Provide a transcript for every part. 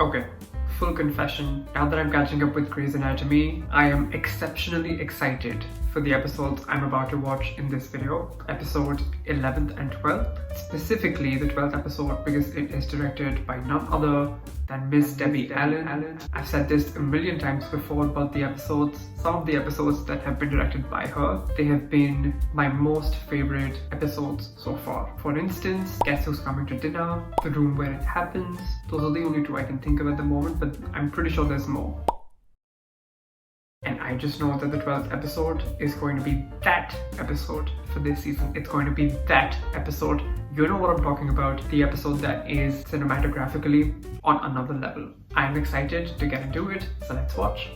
Okay, full confession. Now that I'm catching up with Grey's Anatomy, I am exceptionally excited for the episodes I'm about to watch in this video. Episode 11th and 12th. Specifically the 12th episode because it is directed by none other than Miss Debbie Allen. I've said this a million times before about the episodes. Some of the episodes that have been directed by her, they have been my most favorite episodes so far. For instance, Guess Who's Coming to Dinner, The Room Where It Happens. Those are the only two I can think of at the moment, but I'm pretty sure there's more. And I just know that the 12th episode is going to be that episode for this season. It's going to be that episode. You know what I'm talking about. The episode that is cinematographically on another level. I'm excited to get into it, so let's watch.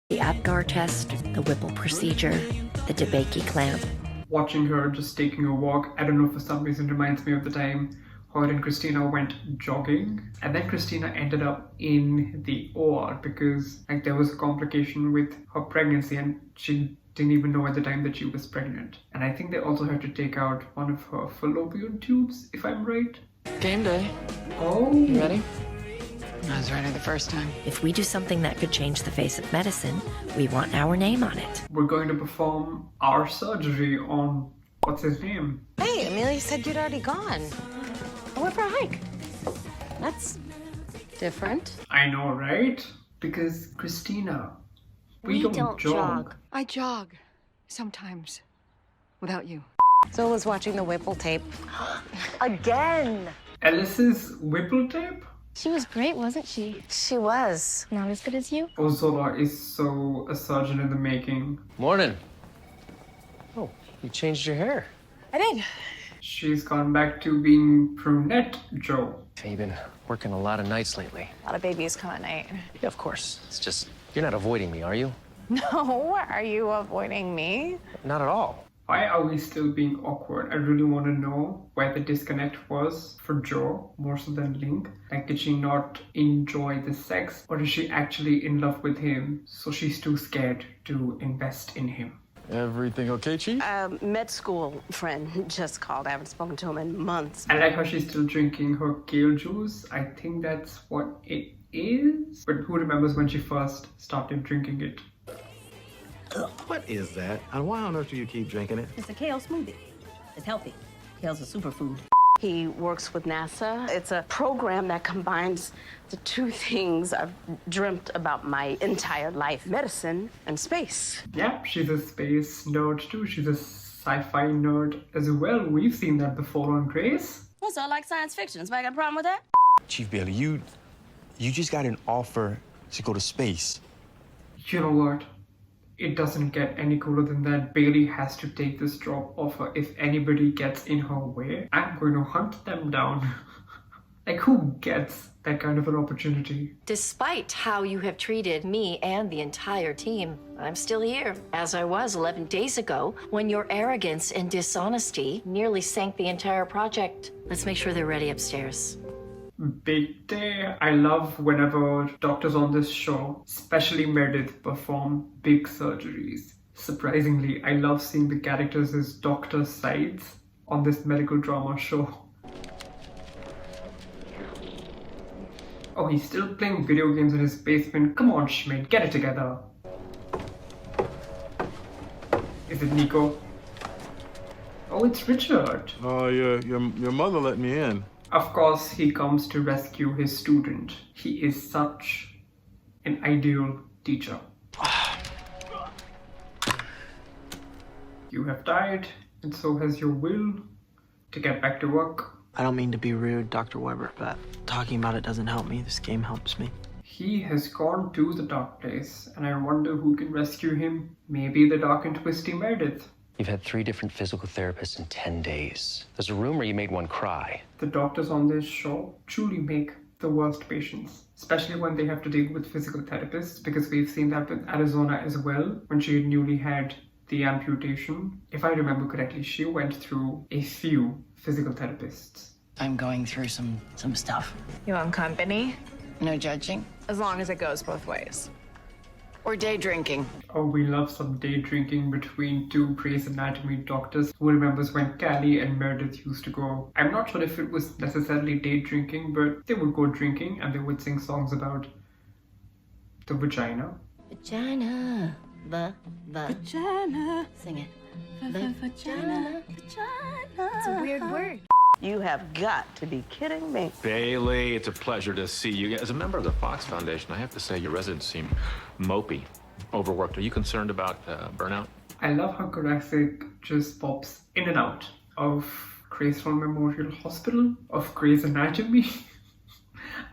The Apgar test, the Whipple procedure, the DeBakey clamp. Watching her just taking a walk, I don't know, for some reason reminds me of the time her and Christina went jogging, and then Christina ended up in the OR because there was a complication with her pregnancy and she didn't even know at the time that she was pregnant. And I think they also had to take out one of her fallopian tubes, if I'm right. Game day. Oh. You ready? I was ready the first time. If we do something that could change the face of medicine, we want our name on it. We're going to perform our surgery on, what's his name? Hey, Amelia said you'd already gone. I went for a hike. That's different. I know, right? Because Christina, we don't jog. I jog. Sometimes. Without you. So was watching the Whipple tape. Again! Alice's Whipple tape? She was great, wasn't she? She was. Not as good as you? Ozora is so a surgeon in the making. Morning. Oh, you changed your hair. I did. She's gone back to being brunette Joe. You've been working a lot of nights lately. A lot of babies come at night. Yeah, of course. It's just, you're not avoiding me, are you? No, are you avoiding me? Not at all. Why are we still being awkward? I really want to know where the disconnect was for Joe, more so than Link. Did she not enjoy the sex, or is she actually in love with him, so she's too scared to invest in him? Everything okay, Chief? Med school friend just called. I haven't spoken to him in months. I like how she's still drinking her kale juice. I think that's what it is. But who remembers when she first started drinking it? What is that? And why on earth do you keep drinking it? It's a kale smoothie. It's healthy. Kale's a superfood. He works with NASA. It's a program that combines the two things I've dreamt about my entire life: medicine and space. Yeah, she's a space nerd too. She's a sci-fi nerd as well. We've seen that before on Grace. Also, I like science fiction. Is anybody got a problem with that? Chief Bailey, you just got an offer to go to space. You know what? It doesn't get any cooler than that. Bailey has to take this job offer. If anybody gets in her way, I'm going to hunt them down. Who gets that kind of an opportunity? Despite how you have treated me and the entire team, I'm still here, as I was 11 days ago, when your arrogance and dishonesty nearly sank the entire project. Let's make sure they're ready upstairs. Big day. I love whenever doctors on this show, especially Meredith, perform big surgeries. Surprisingly, I love seeing the characters as doctor sides on this medical drama show. Oh, he's still playing video games in his basement. Come on, Schmidt, get it together. Is it Nico? Oh, it's Richard. Oh, your mother let me in. Of course, he comes to rescue his student. He is such an ideal teacher. You have died, and so has your will to get back to work. I don't mean to be rude, Dr. Weber, but talking about it doesn't help me. This game helps me. He has gone to the dark place, and I wonder who can rescue him. Maybe the dark and twisty Meredith. You've had 3 different physical therapists in 10 days. There's a rumor you made one cry. The doctors on this show truly make the worst patients, especially when they have to deal with physical therapists, because we've seen that with Arizona as well, when she had newly had the amputation. If I remember correctly, she went through a few physical therapists. I'm going through some stuff. You want company? No judging. As long as it goes both ways. or day drinking? Oh, we love some day drinking between two Grey's Anatomy doctors. Who remembers when Callie and Meredith used to go? I'm not sure if it was necessarily day drinking, but they would go drinking and they would sing songs about the vagina. Vagina. Vagina. Sing it. Vagina. It's a weird word. You have got to be kidding me. Bailey, it's a pleasure to see you. As a member of the Fox Foundation, I have to say your residents seem mopey, overworked. Are you concerned about burnout? I love how Jurassic just pops in and out of Graceland Memorial Hospital, of Grey's Anatomy.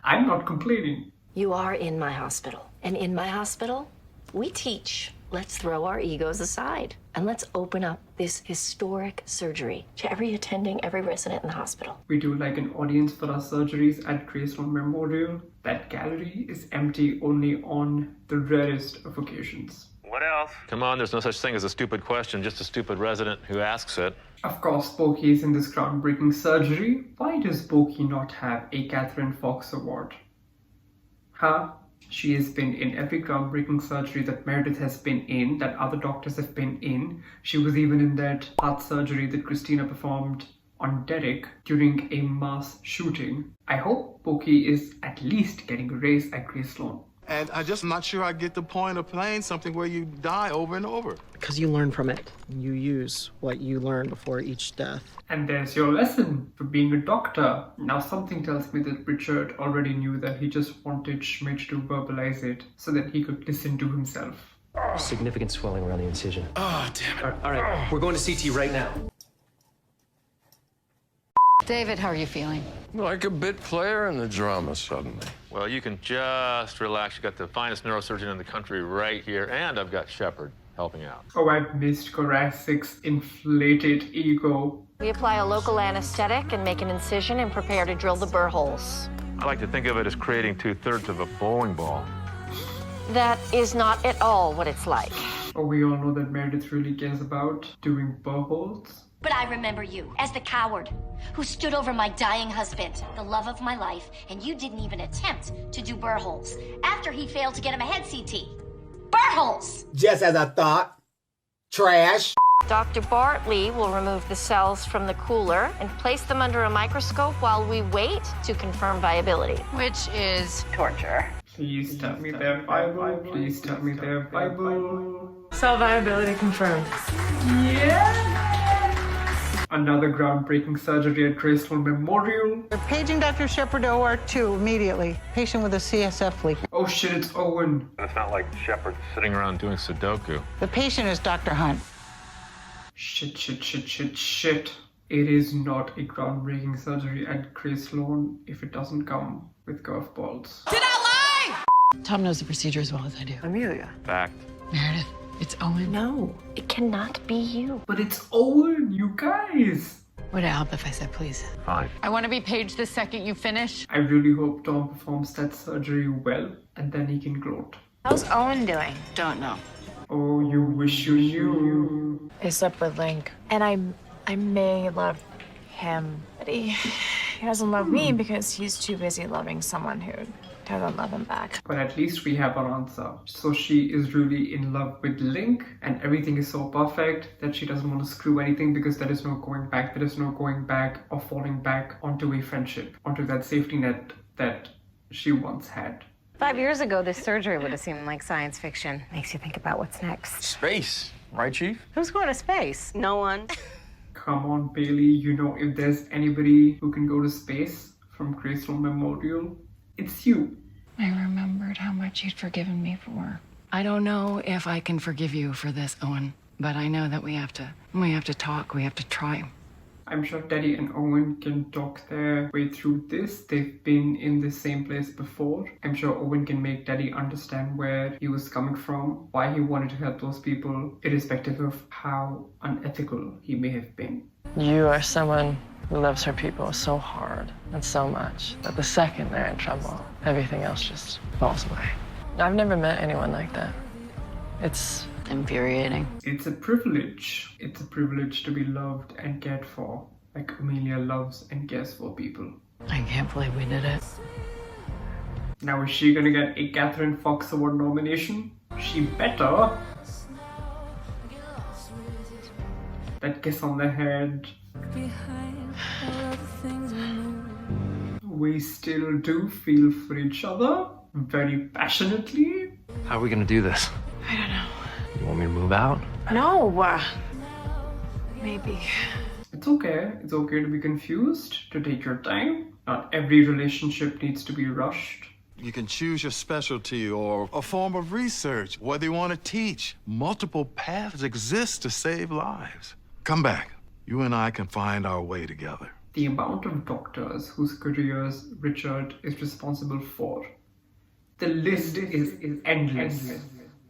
I'm not complaining. You are in my hospital. And in my hospital, we teach. Let's throw our egos aside and let's open up this historic surgery to every attending, every resident in the hospital. We do like an audience for our surgeries at Graceland Memorial. That gallery is empty only on the rarest of occasions. What else? Come on, there's no such thing as a stupid question, just a stupid resident who asks it. Of course, Pokey is in this groundbreaking surgery. Why does Pokey not have a Catherine Fox Award? Huh? She has been in every groundbreaking surgery that Meredith has been in, that other doctors have been in. She was even in that heart surgery that Christina performed on Derek during a mass shooting. I hope Pokey is at least getting a raise at Graceland. And I'm just not sure I get the point of playing something where you die over and over. Because you learn from it. You use what you learn before each death. And there's your lesson for being a doctor. Now something tells me that Richard already knew that he just wanted Schmidt to verbalize it so that he could listen to himself. Significant swelling around the incision. Oh, damn it. All right, we're going to CT right now. David, how are you feeling? Like a bit player in the drama suddenly. Well, you can just relax. You got the finest neurosurgeon in the country right here, and I've got Shepard helping out. Oh, I've missed Jurassic's inflated ego. We apply a local anesthetic and make an incision and prepare to drill the burr holes. I like to think of it as creating 2/3 of a bowling ball. That is not at all what it's like. Oh, we all know that Meredith really cares about doing burr holes. But I remember you as the coward who stood over my dying husband, the love of my life, and you didn't even attempt to do burr holes after he failed to get him a head CT. Burr holes! Just as I thought. Trash. Dr. Bartley will remove the cells from the cooler and place them under a microscope while we wait to confirm viability. Which is Torture. Please tell me they're viable. Please tell me they're viable. cell viability confirmed. Yeah! Another groundbreaking surgery at Graceland Memorial. We're paging Dr. Shepard to OR2 immediately. Patient with a CSF leak. Oh shit, it's Owen. It's not like Shepard's sitting around doing Sudoku. The patient is Dr. Hunt. Shit. It is not a groundbreaking surgery at Graceland if it doesn't come with curveballs. Did I lie? Tom knows the procedure as well as I do. Amelia. Fact. Meredith, it's Owen. No, it cannot be you. But it's Owen, you guys! Would it help if I said please? Fine. I want to be paged the second you finish. I really hope Tom performs that surgery well, and then he can gloat. How's Owen doing? Don't know. Oh, you wish you knew. I slept with Link, and I may love him, but he doesn't love me because he's too busy loving someone who doesn't love him back. But at least we have our answer. So she is really in love with Link, and everything is so perfect that she doesn't want to screw anything because there is no going back. There is no going back or falling back onto a friendship, onto that safety net that she once had. 5 years ago, this surgery would have seemed like science fiction. Makes you think about what's next. Space, right, Chief? Who's going to space? No one. Come on, Bailey, you know if there's anybody who can go to space from Graceland Memorial, it's you. I remembered how much you'd forgiven me for. I don't know if I can forgive you for this, Owen, but I know that we have to talk, we have to try. I'm sure Teddy and Owen can talk their way through this. They've been in the same place before. I'm sure Owen can make Teddy understand where he was coming from, why he wanted to help those people, irrespective of how unethical he may have been. You are someone who loves her people so hard and so much that the second they're in trouble, everything else just falls away. I've never met anyone like that. It's infuriating. It's a privilege. It's a privilege to be loved and cared for, like Amelia loves and cares for people. I can't believe we did it. Now is she gonna get a Catherine Fox Award nomination? She better. That kiss on the head. We still do feel for each other very passionately. How are we gonna do this? I don't know. You want me to move out? No, maybe. It's okay. It's okay to be confused, to take your time. Not every relationship needs to be rushed. You can choose your specialty or a form of research, whether you want to teach. Multiple paths exist to save lives. Come back. You and I can find our way together. The amount of doctors whose careers Richard is responsible for. The list is endless.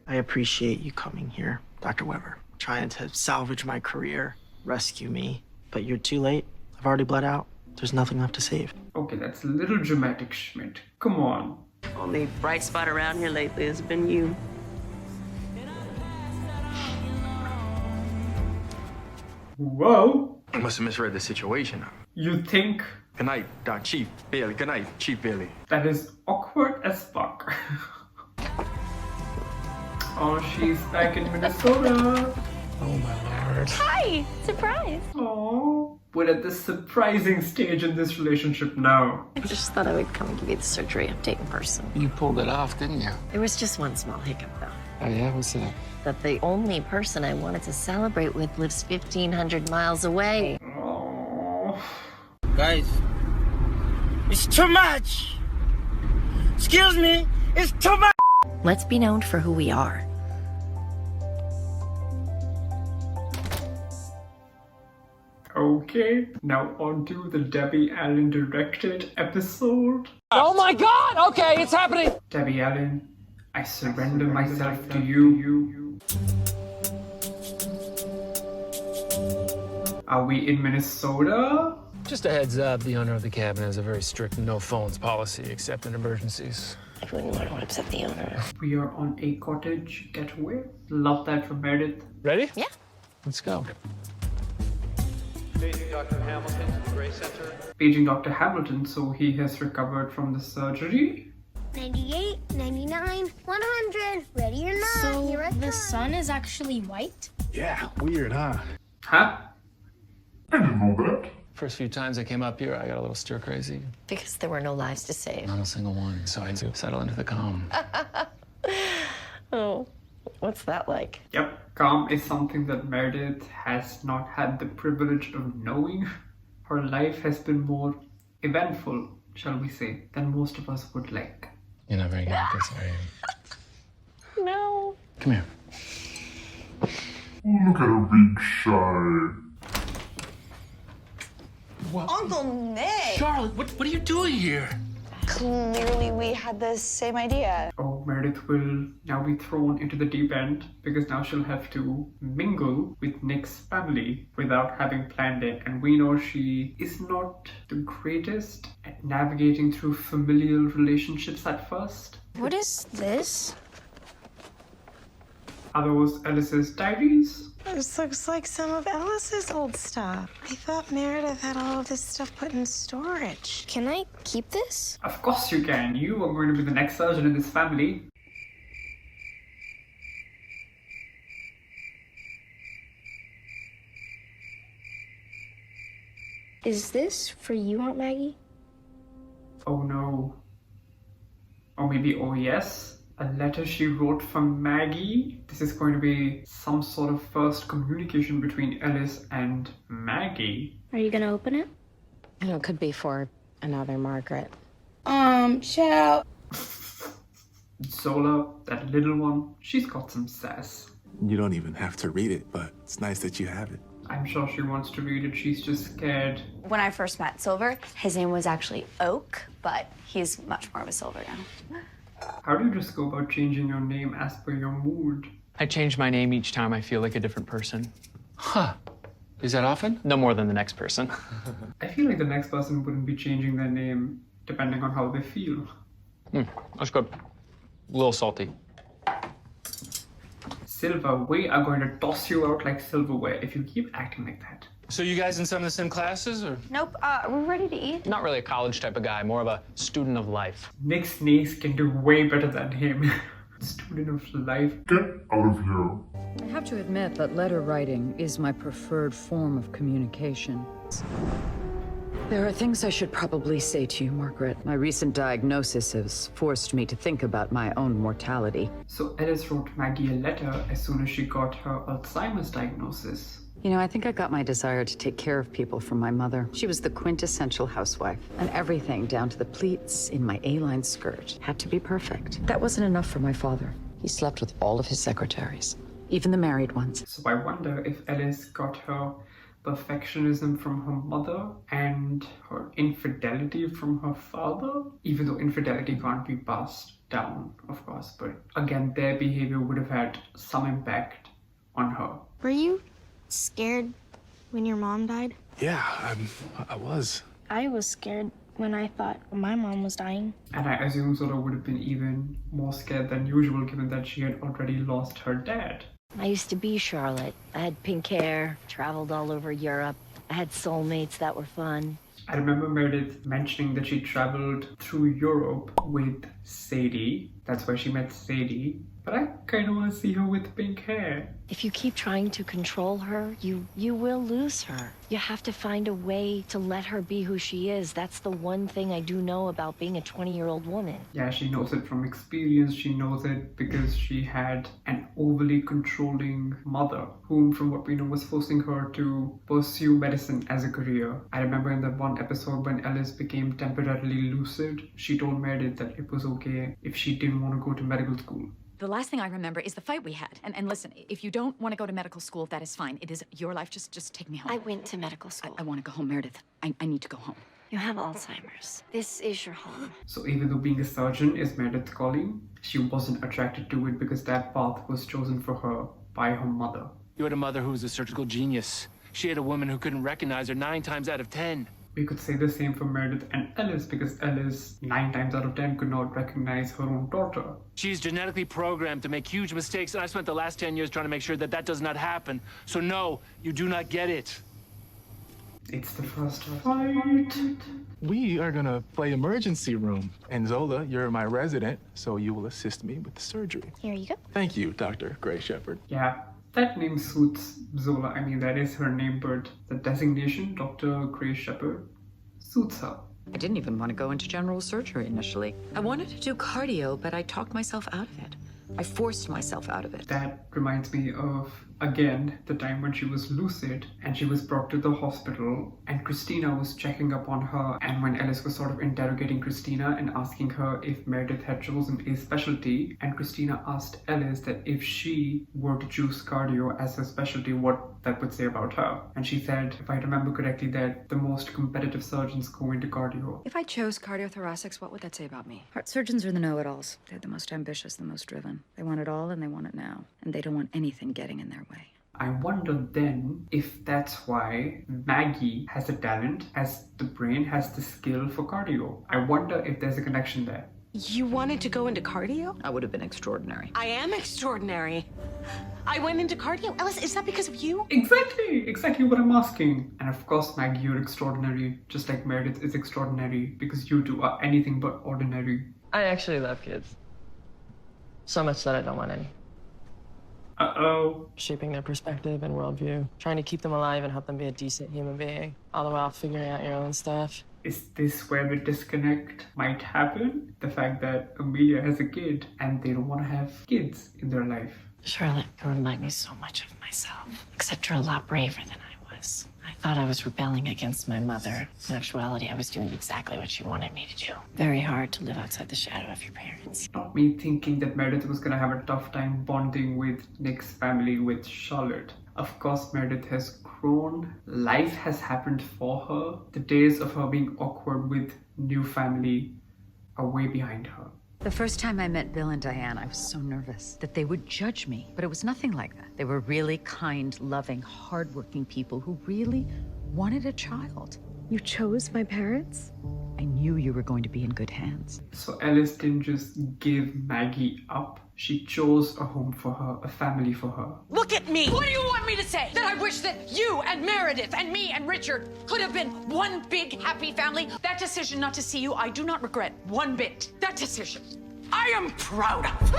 I appreciate you coming here, Dr. Weber, trying to salvage my career, rescue me. But you're too late. I've already bled out. There's nothing left to save. Okay, that's a little dramatic, Schmidt. Come on. Only bright spot around here lately has been you. Whoa. I must have misread the situation. You think Good night, Chief Bailey. Good night, Chief Bailey. that is awkward as fuck. Oh, she's back in Minnesota. Oh my lord. Hi! Surprise! Oh, we're at the surprising stage in this relationship now. I just thought I would come and give you the surgery update in person. You pulled it off, didn't you? There was just one small hiccup, though. Oh, yeah? What's that? That the only person I wanted to celebrate with lives 1,500 miles away. Oh. Guys, it's too much! Excuse me, it's too much! Let's be known for who we are. Okay, now on to the Debbie Allen directed episode. Oh my god! Okay, it's happening! Debbie Allen, I surrender myself to you. Are we in Minnesota? Just a heads up, the owner of the cabin has a very strict no phones policy except in emergencies. I wouldn't want to upset the owner. We are on a cottage getaway. Love that from Meredith. Ready? Yeah. Let's go. Paging Dr. Hamilton to the Gray Center. Paging Dr. Hamilton, so he has recovered from the surgery. 98, 99, 100. Ready or not, So here I the come. sun is actually white? Yeah, weird, huh? Huh? I didn't know that. First few times I came up here, I got a little stir crazy. Because there were no lives to save. Not a single one, so I had to settle into the calm. Oh, what's that like? Yep, calm is something that Meredith has not had the privilege of knowing. Her life has been more eventful, shall we say, than most of us would like. You're not very good at this, are you? No. Come here. Look at her being shy. What? Uncle Nick! Charlotte, what are you doing here? Clearly we had the same idea. Oh, Meredith will now be thrown into the deep end because now she'll have to mingle with Nick's family without having planned it. And we know she is not the greatest at navigating through familial relationships at first. What is this? Are those Alice's diaries? This looks like some of Alice's old stuff. I thought Meredith had all of this stuff put in storage. Can I keep this? Of course you can. You are going to be the next surgeon in this family. Is this for you, Aunt Maggie? Oh no. Or maybe oh yes. A letter she wrote from Maggie. This is going to be some sort of first communication between Alice and Maggie. Are you gonna open it? It could be for another Margaret. Ciao. Zola, that little one, she's got some sass. You don't even have to read it, but it's nice that you have it. I'm sure she wants to read it, she's just scared. When I first met Silver, his name was actually Oak, but he's much more of a Silver now. How do you just go about changing your name as per your mood? I change my name each time I feel like a different person. Huh. Is that often? No more than the next person. I feel like the next person wouldn't be changing their name depending on how they feel. That's good. A little salty. Silver, we are going to toss you out like silverware if you keep acting like that. So you guys in some of the same classes, or? Nope, we're ready to eat. Not really a college type of guy, more of a student of life. Nick's niece can do way better than him. student of life. Get out of here. I have to admit that letter writing is my preferred form of communication. There are things I should probably say to you, Margaret. My recent diagnosis has forced me to think about my own mortality. So Alice wrote Maggie a letter as soon as she got her Alzheimer's diagnosis. You know, I think I got my desire to take care of people from my mother. She was the quintessential housewife, and everything down to the pleats in my A-line skirt had to be perfect. That wasn't enough for my father. He slept with all of his secretaries, even the married ones. So I wonder if Alice got her perfectionism from her mother and her infidelity from her father, even though infidelity can't be passed down, of course, but again, their behavior would have had some impact on her. Were you scared when your mom died? Yeah, I was. I was scared when I thought my mom was dying. And I assume Zola would have been even more scared than usual given that she had already lost her dad. I used to be Charlotte. I had pink hair, traveled all over Europe. I had soulmates that were fun. I remember Meredith mentioning that she traveled through Europe with Sadie. That's where she met Sadie. But I kind of want to see her with pink hair. If you keep trying to control her, you will lose her. You have to find a way to let her be who she is. That's the one thing I do know about being a 20-year-old woman. Yeah, she knows it from experience. She knows it because she had an overly controlling mother, whom, from what we know, was forcing her to pursue medicine as a career. I remember in that one episode when Alice became temporarily lucid, she told Meredith that it was okay if she didn't want to go to medical school. The last thing I remember is the fight we had. And listen, if you don't want to go to medical school, that is fine. It is your life. Just take me home. I went to medical school. I want to go home, Meredith. I need to go home. You have Alzheimer's. This is your home. So even though being a surgeon is Meredith's calling, she wasn't attracted to it because that path was chosen for her by her mother. You had a mother who was a surgical genius. She had a woman who couldn't recognize her 9 times out of 10. We could say the same for Meredith and Alice because Alice, 9 times out of 10, could not recognize her own daughter. She's genetically programmed to make huge mistakes, and I spent the last 10 years trying to make sure that that does not happen. So no, you do not get it. It's the first fight. We are gonna play emergency room. And Zola, you're my resident, so you will assist me with the surgery. Here you go. Thank you, Dr. Gray Shepherd. Yeah, that name suits Zola. I mean, that is her name, but the designation, Dr. Gray Shepherd, suits her. I didn't even want to go into general surgery initially. I wanted to do cardio, but I talked myself out of it. I forced myself out of it. That reminds me of, again, the time when she was lucid and she was brought to the hospital and Christina was checking up on her, and when Alice was sort of interrogating Christina and asking her if Meredith had chosen a specialty, and Christina asked Alice that if she were to choose cardio as her specialty, what that would say about her. And she said, if I remember correctly, that the most competitive surgeons go into cardio. If I chose cardiothoracics, what would that say about me? Heart surgeons are the know-it-alls. They're the most ambitious, the most driven. They want it all and they want it now. And they don't want anything getting in their way. I wonder then if that's why Maggie has a talent, as the brain has the skill for cardio. I wonder if there's a connection there. You wanted to go into cardio? I would have been extraordinary. I am extraordinary. I went into cardio. Alice, is that because of you? Exactly what I'm asking. And of course, Maggie, you're extraordinary, just like Meredith is extraordinary, because you two are anything but ordinary. I actually love kids. So much that I don't want any. Uh-oh. Shaping their perspective and worldview. Trying to keep them alive and help them be a decent human being. All the while figuring out your own stuff. Is this where the disconnect might happen? The fact that Amelia has a kid and they don't want to have kids in their life. Charlotte, you remind me so much of myself, except you're a lot braver than I was. I thought I was rebelling against my mother. In actuality, I was doing exactly what she wanted me to do. Very hard to live outside the shadow of your parents. Not me thinking that Meredith was gonna have a tough time bonding with Nick's family with Charlotte. Of course, Meredith has grown. Life has happened for her. The days of her being awkward with new family are way behind her. The first time I met Bill and Diane, I was so nervous that they would judge me, but it was nothing like that. They were really kind, loving, hardworking people who really wanted a child. You chose my parents? I knew you were going to be in good hands. So Alice didn't just give Maggie up. She chose a home for her, a family for her. Look at me! What do you want me to say? That I wish that you and Meredith and me and Richard could have been one big happy family? That decision not to see you, I do not regret one bit. That decision. I am proud of.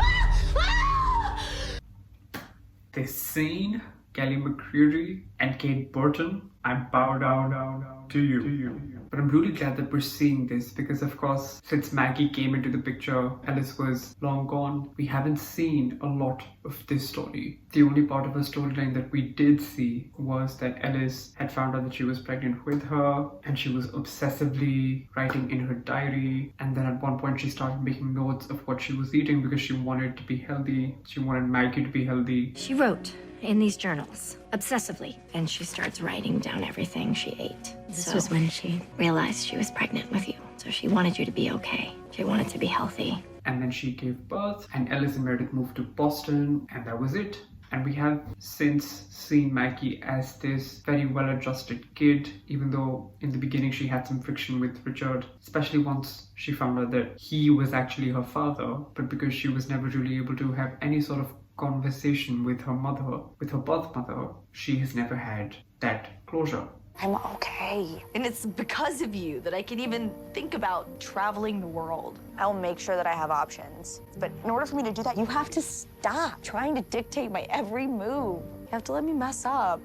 This scene, Kelly McCreary and Kate Burton, I bow down to you. But I'm really glad that we're seeing this because, of course, since Maggie came into the picture, Ellis was long gone. We haven't seen a lot of this story. The only part of her storyline that we did see was that Ellis had found out that she was pregnant with her and she was obsessively writing in her diary. And then at one point she started making notes of what she was eating because she wanted to be healthy. She wanted Maggie to be healthy. She wrote in these journals, obsessively, and she starts writing down everything she ate. This was when she realized she was pregnant with you. So she wanted you to be okay. She wanted to be healthy. And then she gave birth, and Ellis and Meredith moved to Boston, and that was it. And we have since seen Maggie as this very well-adjusted kid, even though in the beginning she had some friction with Richard, especially once she found out that he was actually her father, but because she was never really able to have any sort of conversation with her mother, with her birth mother, she has never had that closure. I'm okay. And it's because of you that I can even think about traveling the world. I'll make sure that I have options. But in order for me to do that, you have to stop trying to dictate my every move. You have to let me mess up.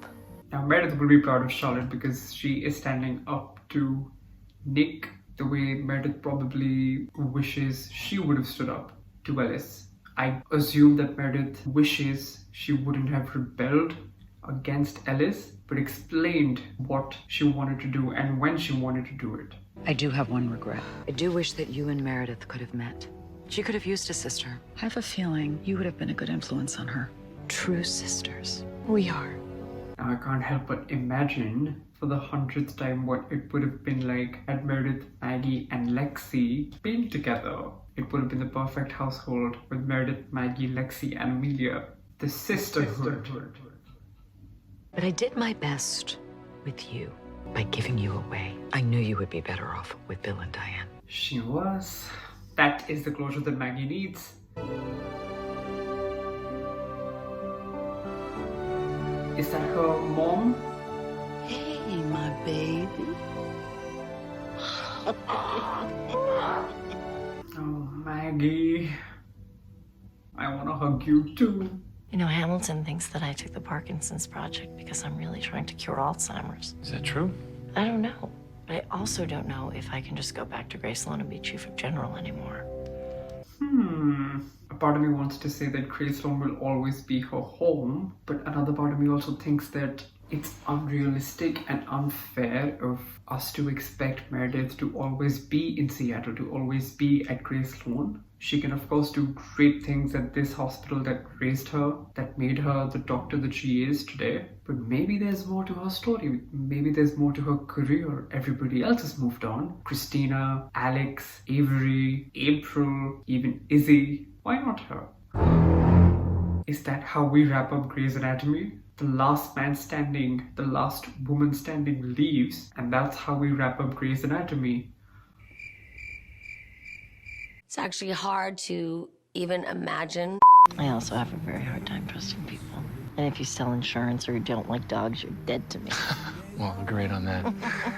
Now Meredith will be proud of Charlotte because she is standing up to Nick the way Meredith probably wishes she would have stood up to Ellis. I assume that Meredith wishes she wouldn't have rebelled against Ellis, but explained what she wanted to do and when she wanted to do it. I do have one regret. I do wish that you and Meredith could have met. She could have used a sister. I have a feeling you would have been a good influence on her. True sisters. We are. Now I can't help but imagine for the 100th time what it would have been like had Meredith, Maggie and Lexi been together. It would have been the perfect household with Meredith, Maggie, Lexi and Amelia. The sisterhood. But I did my best with you by giving you away. I knew you would be better off with Bill and Diane. She was. That is the closure that Maggie needs. Is that her mom? Hey, my baby. Oh, Maggie. I want to hug you too. You know, Hamilton thinks that I took the Parkinson's project because I'm really trying to cure Alzheimer's. Is that true? I don't know. But I also don't know if I can just go back to Graceland and be Chief of General anymore. A part of me wants to say that Graceland will always be her home, but another part of me also thinks that it's unrealistic and unfair of us to expect Meredith to always be in Seattle, to always be at Graceland. She can of course do great things at this hospital that raised her, that made her the doctor that she is today. But maybe there's more to her story. Maybe there's more to her career. Everybody else has moved on. Christina, Alex, Avery, April, even Izzy. Why not her? Is that how we wrap up Grey's Anatomy? The last man standing, the last woman standing leaves, and that's how we wrap up Grey's Anatomy. It's actually hard to even imagine. I also have a very hard time trusting people. And if you sell insurance or you don't like dogs, you're dead to me. Well, I'm great on that.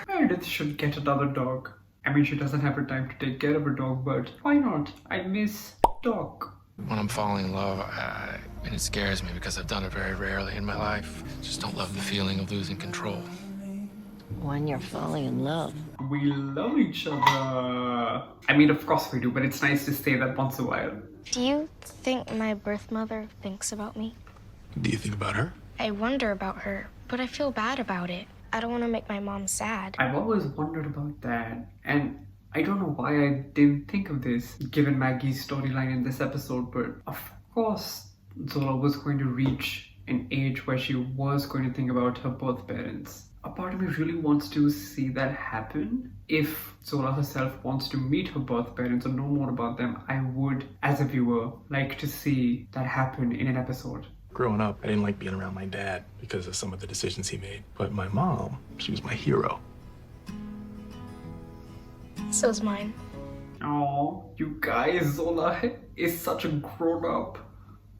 Meredith should get another dog. I mean, she doesn't have her time to take care of her dog, but why not? I miss dog. When I'm falling in love, and it scares me because I've done it very rarely in my life. Just don't love the feeling of losing control. When you're falling in love. We love each other. I mean, of course we do, but it's nice to say that once in a while. Do you think my birth mother thinks about me? Do you think about her? I wonder about her, but I feel bad about it. I don't want to make my mom sad. I've always wondered about that, and I don't know why I didn't think of this, given Maggie's storyline in this episode, but of course Zola was going to reach an age where she was going to think about her birth parents. A part of me really wants to see that happen. If Zola herself wants to meet her birth parents or know more about them, I would, as a viewer, like to see that happen in an episode. Growing up, I didn't like being around my dad because of some of the decisions he made. But my mom, she was my hero. So's mine. Oh, you guys, Zola is such a grown-up.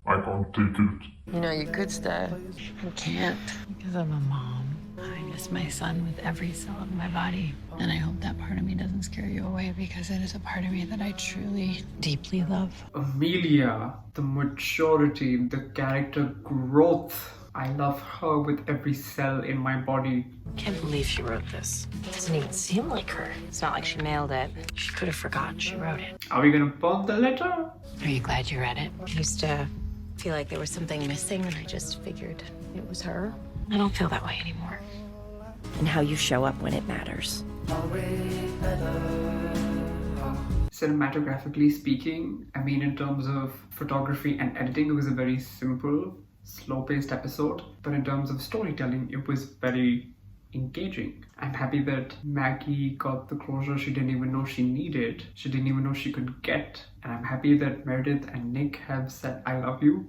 I can't take it. You know, you could stay. I can't. Because I'm a mom. I miss my son with every cell of my body. And I hope that part of me doesn't scare you away, because it is a part of me that I truly, deeply love. Amelia, the maturity, the character growth. I love her with every cell in my body. Can't believe she wrote this. It doesn't even seem like her. It's not like she mailed it. She could have forgotten she wrote it. Are we gonna burn the letter? Are you glad you read it? I used to feel like there was something missing, and I just figured it was her. I don't feel that way anymore. And how you show up when it matters. Cinematographically speaking, I mean, in terms of photography and editing, it was a very simple, slow-paced episode. But in terms of storytelling, it was very engaging. I'm happy that Maggie got the closure she didn't even know she needed. She didn't even know she could get. And I'm happy that Meredith and Nick have said I love you,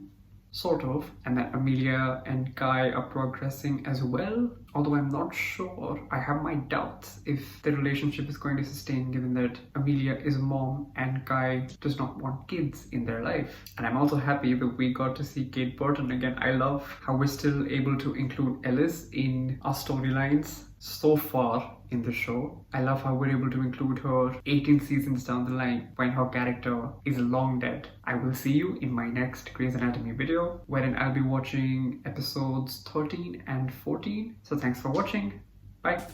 sort of, and that Amelia and Guy are progressing as well. Although I'm not sure, I have my doubts if the relationship is going to sustain, given that Amelia is a mom and Guy does not want kids in their life. And I'm also happy that we got to see Kate Burton again. I love how we're still able to include Ellis in our storylines so far in the show. I love how we're able to include her 18 seasons down the line when her character is long dead. I will see you in my next Grey's Anatomy video, wherein I'll be watching episodes 13 and 14. So thanks for watching. Bye.